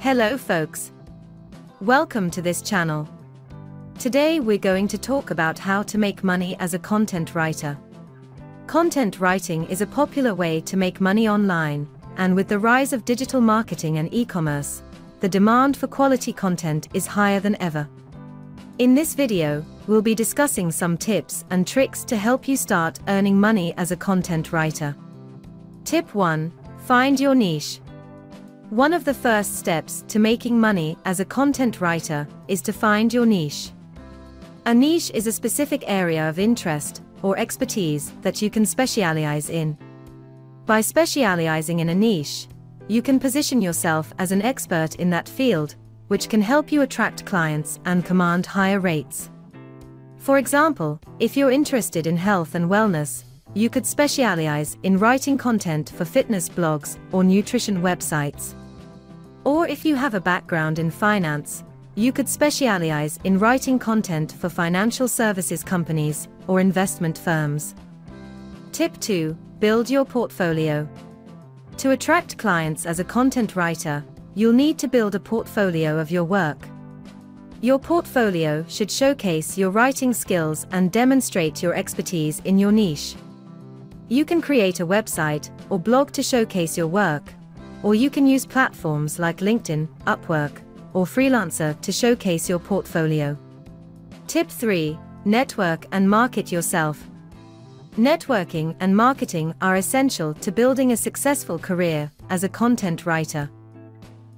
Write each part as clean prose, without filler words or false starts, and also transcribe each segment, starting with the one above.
Hello folks. Welcome to this channel. Today we're going to talk about how to make money as a content writer. Content writing is a popular way to make money online, and with the rise of digital marketing and e-commerce, the demand for quality content is higher than ever. In this video, we'll be discussing some tips and tricks to help you start earning money as a content writer. Tip 1. Find your niche. One of the first steps to making money as a content writer is to find your niche. A niche is a specific area of interest or expertise that you can specialize in. By specializing in a niche, you can position yourself as an expert in that field, which can help you attract clients and command higher rates. For example, if you're interested in health and wellness, you could specialize in writing content for fitness blogs or nutrition websites. Or if you have a background in finance, you could specialize in writing content for financial services companies or investment firms. Tip 2. Build your portfolio. To attract clients as a content writer, you'll need to build a portfolio of your work. Your portfolio should showcase your writing skills and demonstrate your expertise in your niche. You can create a website or blog to showcase your work, or you can use platforms like LinkedIn, Upwork, or Freelancer to showcase your portfolio. Tip 3. Network and market yourself. Networking and marketing are essential to building a successful career as a content writer.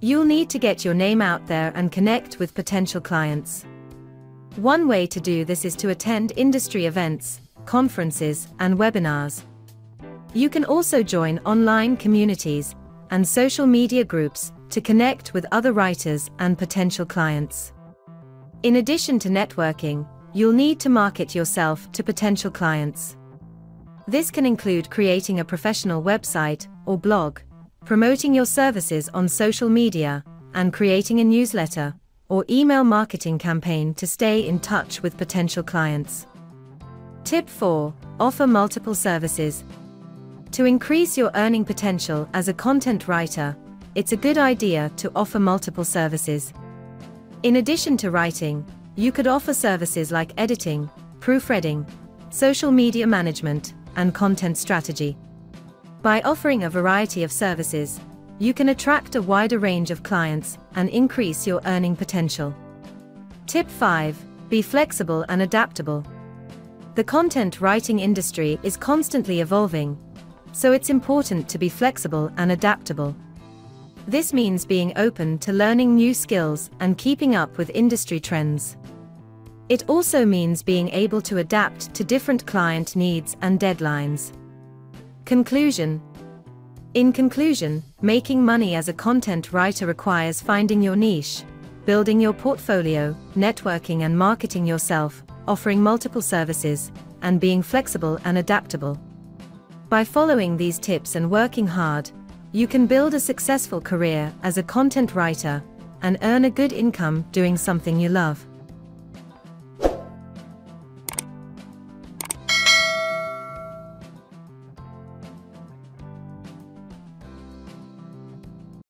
You'll need to get your name out there and connect with potential clients. One way to do this is to attend industry events, conferences, and webinars. You can also join online communities and social media groups to connect with other writers and potential clients. In addition to networking, you'll need to market yourself to potential clients. This can include creating a professional website or blog, promoting your services on social media, and creating a newsletter or email marketing campaign to stay in touch with potential clients. Tip 4. Offer multiple services. To increase your earning potential as a content writer, it's a good idea to offer multiple services. In addition to writing, you could offer services like editing, proofreading, social media management, and content strategy. By offering a variety of services, you can attract a wider range of clients and increase your earning potential. Tip 5. Be flexible and adaptable. The content writing industry is constantly evolving, so it's important to be flexible and adaptable. This means being open to learning new skills and keeping up with industry trends. It also means being able to adapt to different client needs and deadlines. Conclusion. In conclusion, making money as a content writer requires finding your niche, building your portfolio, networking and marketing yourself, offering multiple services, and being flexible and adaptable. By following these tips and working hard, you can build a successful career as a content writer and earn a good income doing something you love.